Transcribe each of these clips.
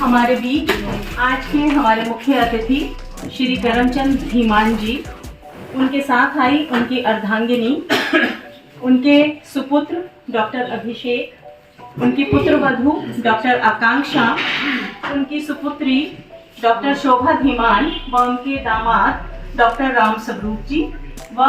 हमारे बीच आज के हमारे मुख्य अतिथि श्री करमचंद धीमान जी, उनके साथ आई उनकी अर्धांगिनी, उनके सुपुत्र डॉक्टर अभिषेक, उनकी पुत्रवधू डॉक्टर आकांक्षा, उनकी सुपुत्री डॉक्टर शोभा धीमान व उनके दामाद डॉक्टर राम स्वरूप जी व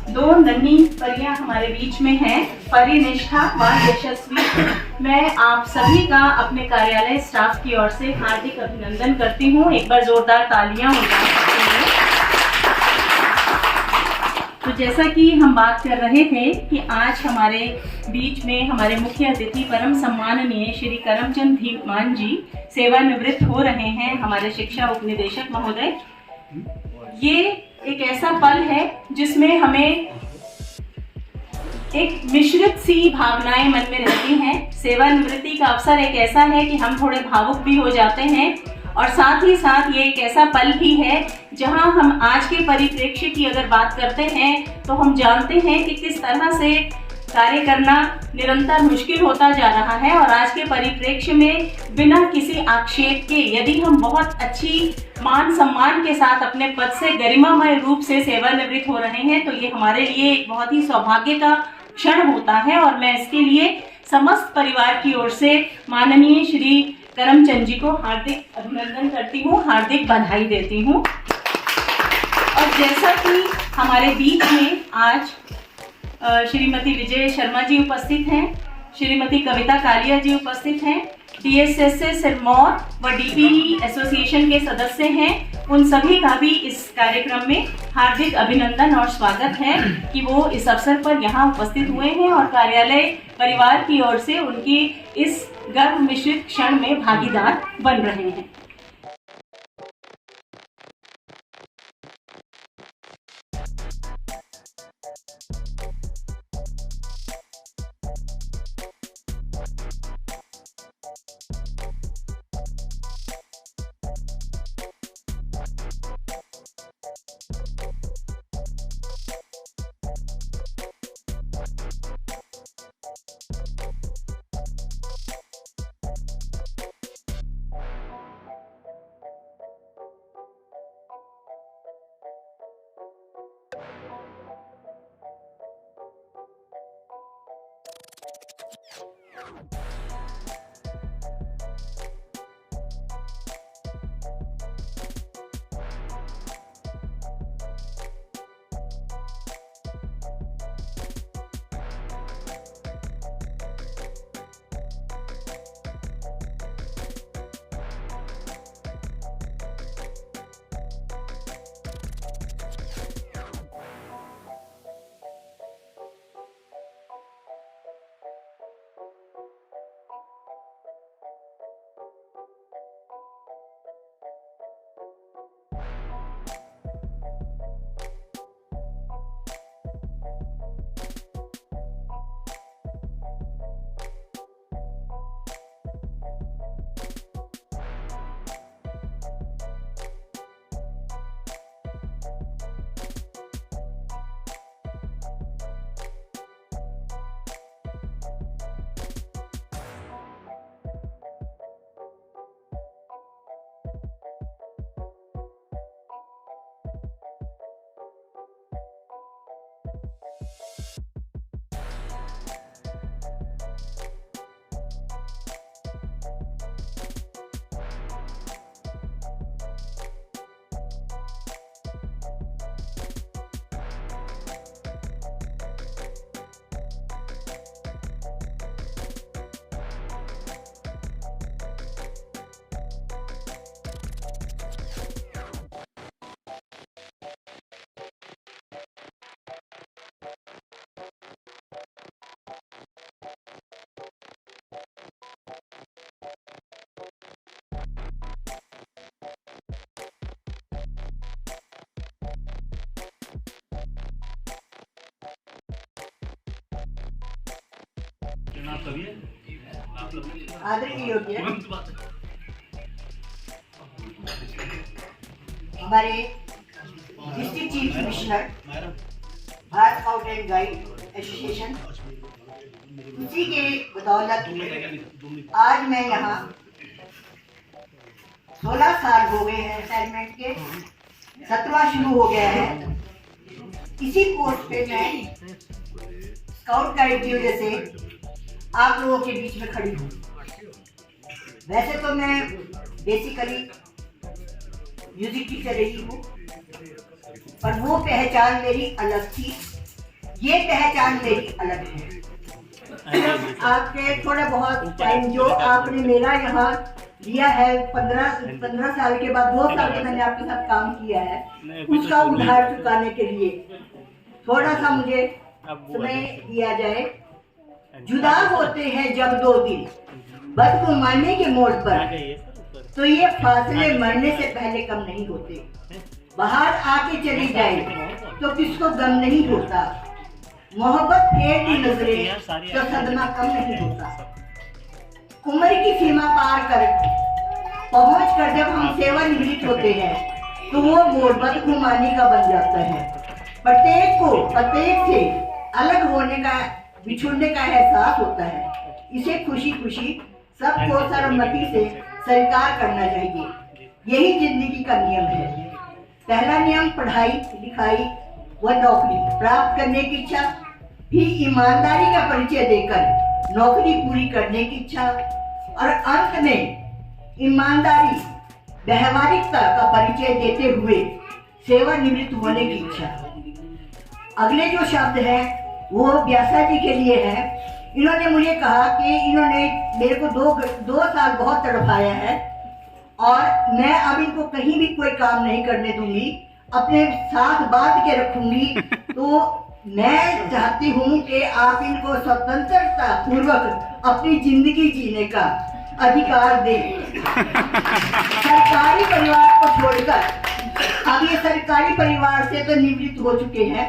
दो नन्ही परियां हमारे बीच में हैं, परिनिष्ठा व यशस्वी। मैं आप सभी का अपने कार्यालय स्टाफ की ओर से हार्दिक अभिनंदन करती हूँ। एक बार जोरदार तालियां हो जाए। तो जैसा कि हम बात कर रहे थे कि आज हमारे बीच में हमारे मुख्य अतिथि परम सम्माननीय श्री करमचंद धीमान जी सेवानिवृत्त हो रहे हैं, हमारे शिक्षा उपनिदेशक महोदय। ये एक ऐसा पल है जिसमें हमें एक मिश्रित सी भावनाएं मन में रहती हैं। सेवानिवृत्ति का अवसर एक ऐसा है कि हम थोड़े भावुक भी हो जाते हैं और साथ ही साथ ये एक ऐसा पल भी है जहां हम आज के परिप्रेक्ष्य की अगर बात करते हैं तो हम जानते हैं कि किस तरह से कार्य करना निरंतर मुश्किल होता जा रहा है। और आज के परिप्रेक्ष्य में बिना किसी आक्षेप के यदि हम बहुत अच्छी मान सम्मान के साथ अपने पद से गरिमामय रूप से सेवानिवृत्त हो रहे हैं तो ये हमारे लिए एक बहुत ही सौभाग्य का क्षण होता है। और मैं इसके लिए समस्त परिवार की ओर से माननीय श्री करमचंद जी को हार्दिक अभिनंदन करती हूँ, हार्दिक बधाई देती हूँ। और जैसा कि हमारे बीच में आज श्रीमती विजय शर्मा जी उपस्थित हैं, श्रीमती कविता कालिया जी उपस्थित हैं, DSSA सिरमौर व DPE एसोसिएशन के सदस्य हैं, उन सभी का भी इस कार्यक्रम में हार्दिक अभिनंदन और स्वागत है कि वो इस अवसर पर यहाँ उपस्थित हुए हैं और कार्यालय परिवार की ओर से उनकी इस गर्व मिश्रित क्षण में भागीदार बन रहे हैं। आदरणीय योग्य हमारे district chief commissioner Bharat scout and guide association, उसी के बदौलत आज मैं यहाँ 16 साल हो गए हैं असाइनमेंट के, 17वां शुरू हो गया है। इसी पोस्ट पे मैं स्काउट गाइड की वजह से आप लोगों के बीच में खड़ी हूँ। वैसे तो मैं बेसिकली म्यूजिक टीचर रही हूँ, पर वो पहचान मेरी अलग थी, ये पहचान मेरी अलग है। आपके थोड़ा बहुत टाइम जो आपने मेरा यहाँ लिया है, 15 साल के बाद 2 साल के मैंने आपके साथ काम किया है, उसका उधार चुकाने के लिए थोड़ा सा मुझे समय दिया जाए। जुदा होते हैं जब 2 दिल बदगुमाने के मोड़ पर, तो ये फासले मरने से पहले कम नहीं होते। बाहर आके चली जाए तो किसको गम नहीं होता, मोहब्बत फेर दी नजरें तो सदमा कम नहीं होता। उम्र की सीमा पार कर पहुंच कर जब हम सेवानिवृत्त होते हैं तो वो मोड़ बदगुमानी का बन जाता है। प्रत्येक से अलग होने का, बिछुड़ने का एहसास होता है। इसे खुशी खुशी सबको सर्वमति से स्वीकार करना चाहिए। यही जिंदगी का नियम है। पहला नियम पढ़ाई लिखाई व नौकरी प्राप्त करने की इच्छा, फिर ईमानदारी का परिचय देकर नौकरी पूरी करने की इच्छा, और अंत में ईमानदारी व्यवहारिकता का परिचय देते हुए सेवानिवृत्त होने की इच्छा। अगले जो शब्द है वो व्यासा जी के लिए है। इन्होंने मुझे कहा कि इन्होंने मेरे को दो साल बहुत तड़पाया है और मैं अब इनको कहीं भी कोई काम नहीं करने दूंगी, अपने साथ बांध के रखूंगी। तो मैं चाहती हूँ कि आप इनको स्वतंत्रता पूर्वक अपनी जिंदगी जीने का अधिकार दें। सरकारी परिवार को छोड़कर, अब ये सरकारी परिवार से तो निवृत्त हो चुके हैं,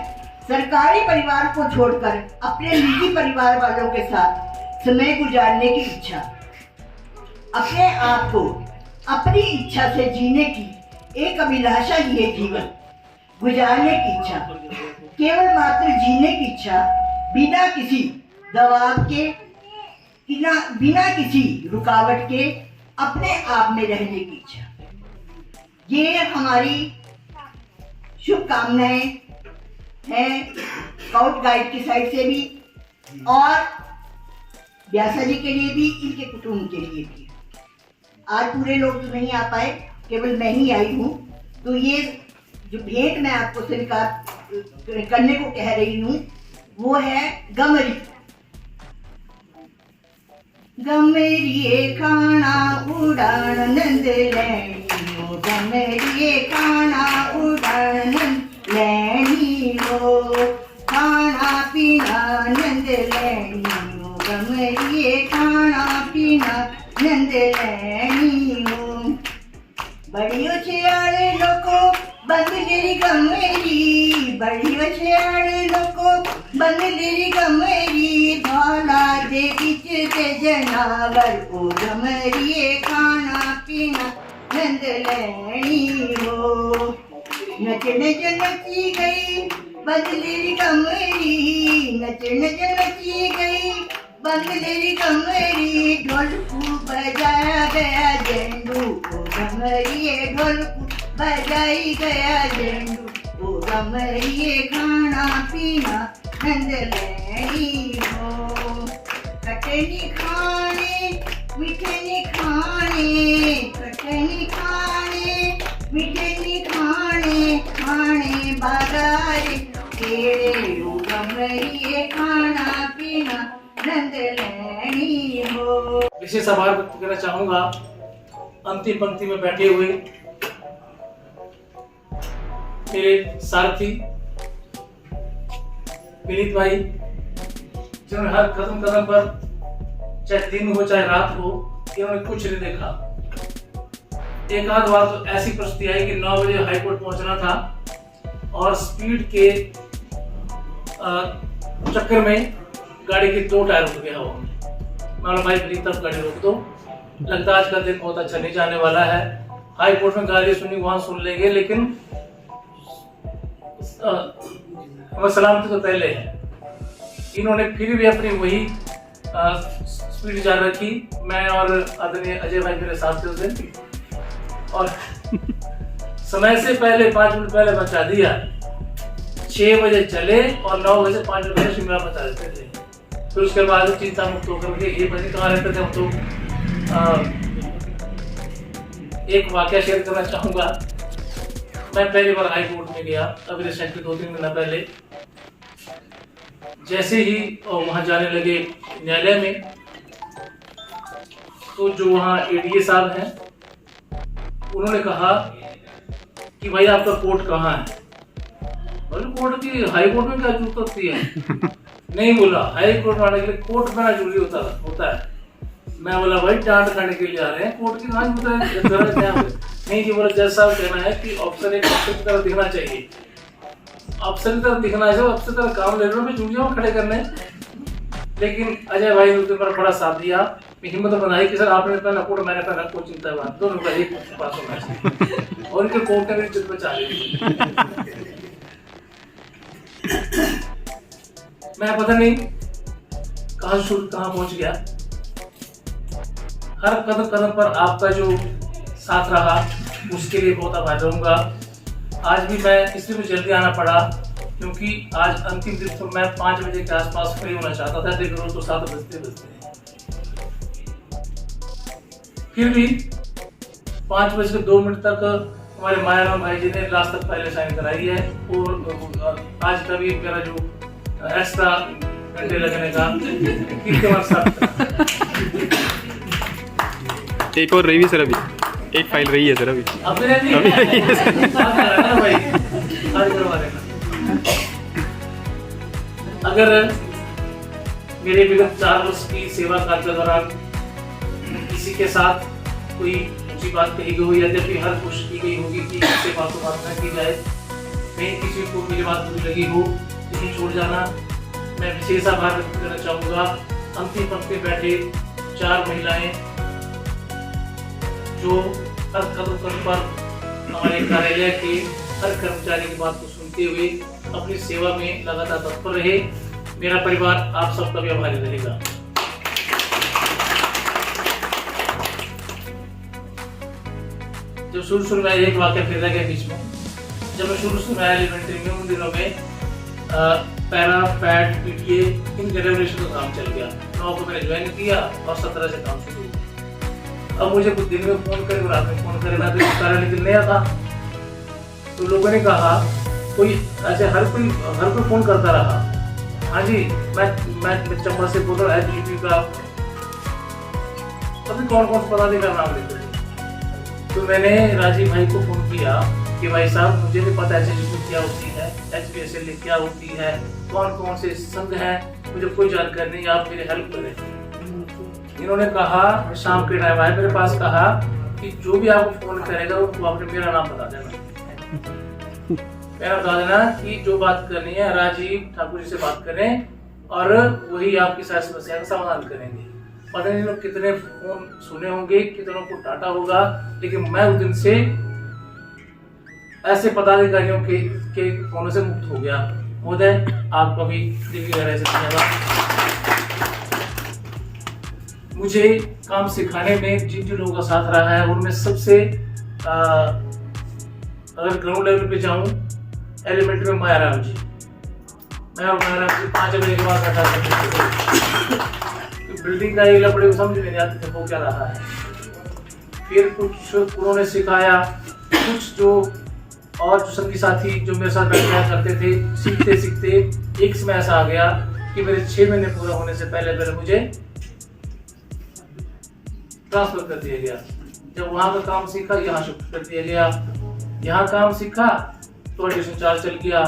सरकारी परिवार को छोड़कर अपने निजी परिवार वालों के साथ समय गुजारने की इच्छा, अपने आप को अपनी इच्छा से जीने की एक अभिलाषा, ये जीवन गुजारने की इच्छा, केवल मात्र जीने की इच्छा, बिना किसी दबाव के, बिना किसी रुकावट के अपने आप में रहने की इच्छा। ये हमारी शुभकामनाएं हैं स्काउट गाइड की साइड से भी और व्यासा जी के लिए भी, इनके कुटुंब के लिए भी। आज पूरे लोग तो नहीं आ पाए, केवल मैं ही आई हूँ। तो ये जो भेंट मैं आपको स्वीकार करने को कह रही हूँ वो है गमरी। गमरिए खाना उड़ान नंद लैनी हो, गमरिए खाना उड़ान लैनी हो, खाना पीना नंद लैनी हो, गमरिए खाना पीना नंद लैनी हो। बड़ी होशियार लोको बंद तेरी गमरी, बड़ी होशियार लोको बंद तेरी गमरी, धौला दे बिच दे जनावर ओ, गमरिए खाना पीना नंद लैनी हो। नचने जो नची गई बंदलेरी कमरी, नचने जो नची गई बंदलेरी कमरी, ढोलकू बजाया गया झंडू ओ, गमरिए ढोलकू बजाई गया झंडू ओ, गमरिए खाना पीना नंद लैनी हो। खट्टे नी खाने मीठे नी खाने, खट्टे नी खाने मीठे नी खाने, खाने बागारे तेरे ओ, गमरिए खाना पीना नंद लैनी हो। विशेष आभार व्यक्त करना चाहूंगा अंतिम पंक्ति में बैठे हुए मेरे सारथी विनीत भाई, जिन्होंने हर कदम कदम पर, चाहे दिन हो चाहे रात हो, इन्होंने कुछ नहीं देखा। एक आध बार तो ऐसी परिस्थिति आई कि 9 बजे हाईकोर्ट पहुंचना था और स्पीड के चक्कर में गाड़ी के 2 टायर उठ गया। मैं भाई मेरी तरफ गाड़ी रोक दो, लगता है आज का दिन बहुत अच्छा नहीं जाने वाला है। हाई कोर्ट में गाली सुनी वहां सुन लेंगे, लेकिन हमें सलामती तो पहले है। इन्होंने फिर भी अपनी वही स्पीड जारी रखी। मैं और आदरणीय अजय भाई मेरे साथ थे उस दिन। और समय से पहले 5 मिनट पहले पहुंचा दिया। 6 बजे चले और 9 बजे 5 मिनट पहले शिमला पहुंचा देते थे। फिर उसके बाद चिंता मुक्त होकर के 1 बजे कहाँ रहते थे हम तो। एक वाकया शेयर करना चाहूँगा। मैं पहली बार हाई कोर्ट में गया, अभी रिसेंटली 2-3 महीना पहले। जैसे ही वहाँ जाने लगे न्यायालय में, तो जो वहाँ एडीए साहब हैं उन्होंने कहा कि भाई आपका कोर्ट कहाँ है? बोले कोर्ट की, हाई कोर्ट में क्या जरूरत होती है? नहीं बोला, हाई कोर्ट आने के लिए कोर्ट में जरूरी होता है। मैं बोला भाई डांट खाने के लिए आ रहे हैं, कोर्ट की कहाँ जरूरत है? नहीं जी, बोला जज साहब कहना है कि ऑफिसर एक ऑफिसर की तरह दिखना चाहिए। ऑफिसर की तरह दिखना है, ऑफिसर की तरह काम ले रहे हो, मैं जूनियर खड़े करने। लेकिन अजय भाई ने उसके ऊपर बड़ा साथ दिया। हिम्मत बनाई कि सर आपने पहना कोर्ट, मैंने पहना कोर्ट, चिंता है दोनों का एक पास होना चाहिए। और इनके कोर्ट ने मेरी इज्जत बचा ली। मैं पता नहीं कहाँ पहुंच गया। हर कदम पर आपका जो साथ रहा उसके लिए बहुत आभार रहूंगा। आज भी मैं इसलिए मुझे जल्दी आना पड़ा क्योंकि आज अंतिम दिन, तो मैं 5 बजे के आसपास फ्री होना चाहता था, लेकिन रोज तो 7 बजते फिर भी 5 बज के 2 मिनट तक हमारे मायाराम भाई जी ने लास्ट तक पहले साइन कराई है। और आज का भी मेरा जो एक्स्ट्रा घंटे लगने का एक और रही है सर, अभी एक फाइल रही है सर, अभी रही है सर। भाई आज करवा देना। अगर मेरे विगत 4 वर्ष की सेवा काल के दौरान किसी के साथ कोई ऊंची बात कही गई हो या जब भी हर कोशिश की गई होगी कि इससे बातों बात न की जाए, कहीं किसी को मेरी बात बुरी लगी हो, नहीं छोड़ जाना। मैं विशेष आभार व्यक्त करना चाहूँगा अंतिम पंक्ति में बैठे 4 महिलाएं जो हर कदम पर हमारे कार्यालय के हर कर्मचारी की बात को सुनते हुए अपनी सेवा में लगातार तत्पर रहे। मेरा परिवार आप सबका भी आभारी रहेगा। जब शुरू में एक वाक्य फिर रह गया बीच में, जब मैं शुरू में आया एलिमेंट्री में, उन दिनों में पैरा पैड पीटीए इनके रेवोल्यूशन का काम चल गया। 9 को मैंने ज्वाइन किया और 17 से काम शुरू हुआ। अब मुझे कुछ दिन में फोन करे, रात में फोन करे, मैं तो इस कारण निकल नया था। तो लोगों ने कहा कोई ऐसे हर कोई फोन करता रहा। हाँ जी, मैं चंबा से बोल रहा हूँ एचजीपी का, अभी कौन पदाधिकारी नाम लेते हैं। तो मैंने राजीव भाई को फोन किया कि भाई साहब मुझे नहीं पता एचजीपी क्या होती है, एचपीएसएल क्या होती है, कौन से संघ है, मुझे कोई जानकारी नहीं, आप मेरी हेल्प करें। इन्होंने कहा, शाम के टाइम आए मेरे पास, कहा कि जो भी आपको फोन करेगा वो आपने मेरा नाम बता देना। मेरा बता देना कि जो बात करनी है राजीव ठाकुर जी से बात करें और वही आपकी सारी समस्या का समाधान करेंगे। पता नहीं लोग कितने फोन सुने होंगे, कितनों को डांटा होगा, लेकिन मैं उस दिन से ऐसे पदाधिकारियों के फोनों से मुक्त हो गया। महोदय आपका भी दिव्य गहराई से धन्यवाद। मुझे काम सिखाने में जिन लोगों का साथ रहा है उनमें सबसे अगर ग्राउंड लेवल पे जाऊं, एलिमेंट्री में मायाराम जी, मैं और मायाराम जी 5 बजे के बाद बैठा करते थे। बिल्डिंग का ये लपड़े को समझ में नहीं आते थे वो क्या रहा है। फिर कुछ उन्होंने सिखाया, कुछ जो और जो संगी साथी जो मेरे साथ बैठा करते थे, सीखते सीखते एक समय ऐसा आ गया कि मेरे 6 महीने पूरा होने से पहले मुझे ट्रांसफर कर दिया गया। जब वहाँ का काम सीखा यहाँ शिफ्ट कर दिया गया। यहाँ काम सीखा तो एडिशनल चार्ज चल गया।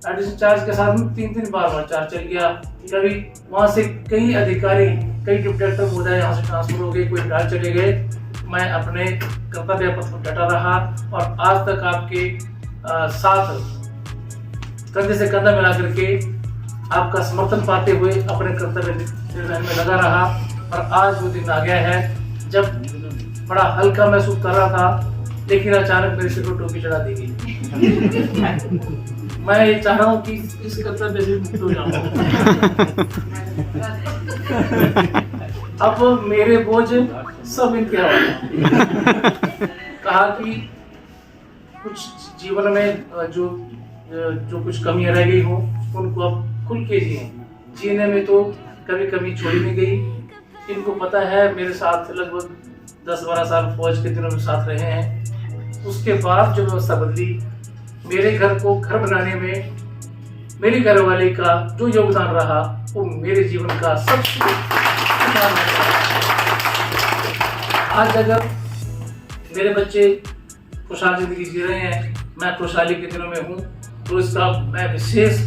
एडिशनल चार्ज के साथ में 3 बार चार्ज चल गया। कभी वहाँ से कई अधिकारी, कई डिप्टी डायरेक्टर महोदय यहाँ से ट्रांसफर हो गए, कोई रिटायर चले गए। मैं अपने कर्तव्य पथ पर डटा रहा और आज तक आपके साथ कंधे से कंधा मिला करके आपका समर्थन पाते हुए अपने कर्तव्य निर्वहन में लगा रहा। और आज वो दिन आ गया है जब बड़ा हल्का महसूस कर रहा था, लेकिन अचानक मेरे सिर को टोपी चढ़ा दी गई। मैं ये चाह रहा हूँ कि इस कर्तव्य से मुक्त हो जाऊं। अब मेरे बोझ सब इनके हवाले। कहा कि कुछ जीवन में जो कुछ कमियां रह गई हो उनको अब खुल के जिए। जीने में तो कभी कमी छोड़ी नहीं गई। इनको पता है मेरे साथ लगभग 10-12 साल फौज के दिनों में साथ रहे हैं। उसके बाद जो व्यवस्था बदली, मेरे घर को घर बनाने में मेरी घरवाली का जो योगदान रहा वो मेरे जीवन का सबसे आज अगर मेरे बच्चे खुशहाल जिंदगी जी रहे हैं, मैं खुशहाली के दिनों में हूँ, तो इसका मैं विशेष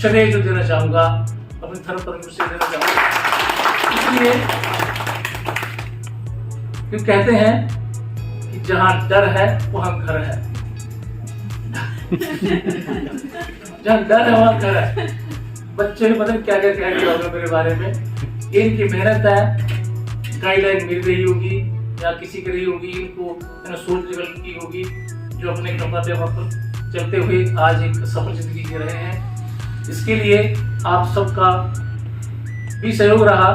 श्रेय जो देना चाहूँगा अपने धर्म परमेश्वर से देना चाहूँगा। इसलिए क्यों कहते हैं कि जहाँ डर है वहाँ घर है। जहाँ डर है वहाँ घर है। बच्चे पता नहीं क्या क्या क्या होगा मेरे बारे में। इनकी मेहनत है, गाइडलाइन मिल रही होगी या किसी की रही होगी, इनको सोच डेवलप की होगी, जो अपने कमाते वहाँ पर चलते हुए आज एक सफल जिंदगी जी रहे हैं। इसके लिए आप सबका भी सहयोग रहा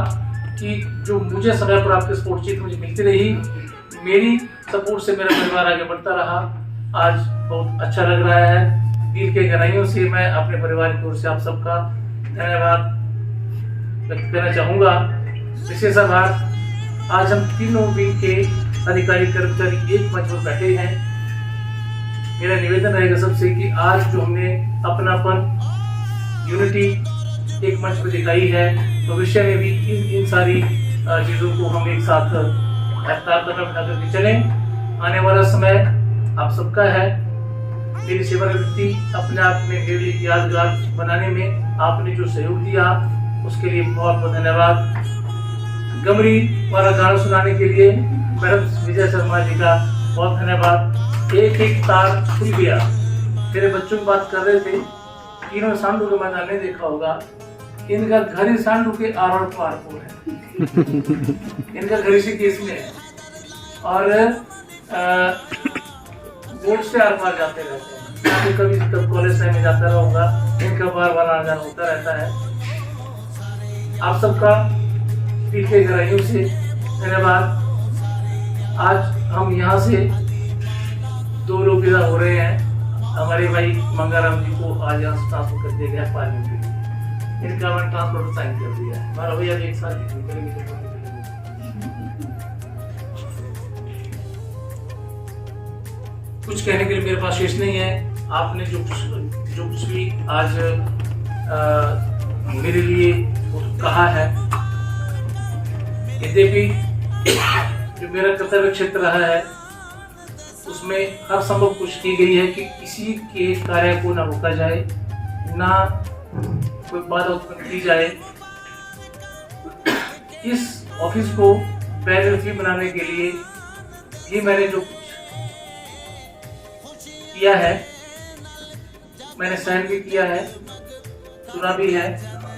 कि जो मुझे समय पर आपके सपोर्ट चाहिए मुझे मिलती रही, मेरी सपोर्ट से मेरा परिवार आगे बढ़ता रहा। आज बहुत अच्छा लग रहा है। दिल के गहराइयों से मैं अपने परिवार की ओर से आप सबका धन्यवाद व्यक्त करना चाहूँगा। विशेष आभार। आज हम तीनों विंग के अधिकारी कर्मचारी एक मंच पर बैठे हैं। मेरा निवेदन रहेगा सबसे कि आज जो हमने अपनापन यूनिटी एक मंच पर दिखाई है, भविष्य में भी इन सारी चीज़ों को हम एक साथ रफ्तार करना बना करके चलें। आने वाला समय आप सबका है। मेरी सेवानिवृत्ति अपने आप में मेरे लिए यादगार बनाने में आपने जो सहयोग दिया उसके लिए बहुत बहुत धन्यवाद। गमरी वाला गाना सुनाने के लिए मैडम विजय शर्मा जी का बहुत धन्यवाद। एक एक तार खुल गया। मेरे बच्चों की बात कर रहे थे, इन्होंने सांडू का मैदान नहीं देखा होगा। इनका घर ही सांडू के आर पार को है। इनका घर इसी केस में है और बोर्ड से आर पार जाते रहते हैं। मैं कभी तब कॉलेज टाइम में जाता रहूंगा, इनका बार बार आना जाना होता रहता है। आप सबका दिल के गहराइयों से धन्यवाद। आज हम यहाँ से 2 लोग विदा हो रहे हैं। हमारे भाई मंगाराम जी को आज यहाँ ट्रांसफर कर दिया गया पार्लियामेंट के लिए। इनका मैंने ट्रांसफर साइन कर दिया है। हमारा भैया एक साथ करेंगे। कुछ कहने के लिए मेरे पास शेष नहीं है। आपने जो कुछ भी आज मेरे लिए कहा है, यद्यपि जो मेरा कर्तव्य क्षेत्र रहा है उसमें हर संभव कोशिश की गई है कि किसी के कार्य को ना रोका जाए, ना कोई बाधा उत्पन्न की जाए। इस ऑफिस को बैरियर फ्री बनाने के लिए ये मैंने जो कुछ किया है, मैंने साइन भी किया है, सुना भी है,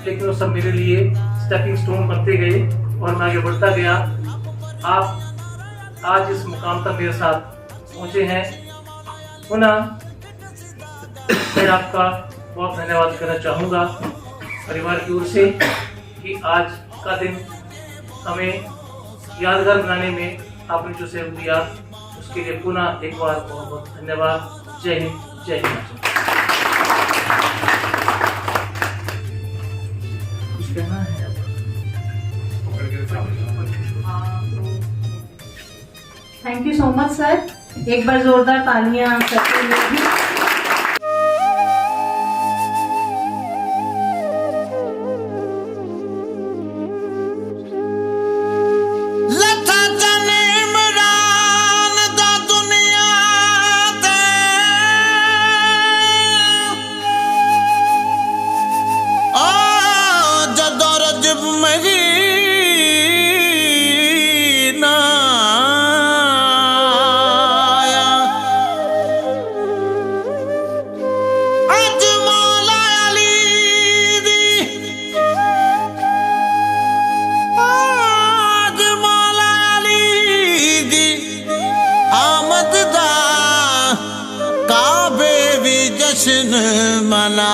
लेकिन वो सब मेरे लिए स्टेपिंग स्टोन बनते गए और मैं आगे बढ़ता गया। आप आज इस मुकाम तक मेरे साथ पहुंचे हैं। पुनः मैं आपका बहुत धन्यवाद करना चाहूँगा परिवार की ओर से कि आज का दिन हमें यादगार बनाने में आपने जो सहयोग दिया उसके लिए पुनः एक बार बहुत बहुत धन्यवाद। जय हिंद, जय हिंद। कुछ कहना है? Thank you so much sir. एक बार जोरदार तालियां करते हुए भी। जश्न मना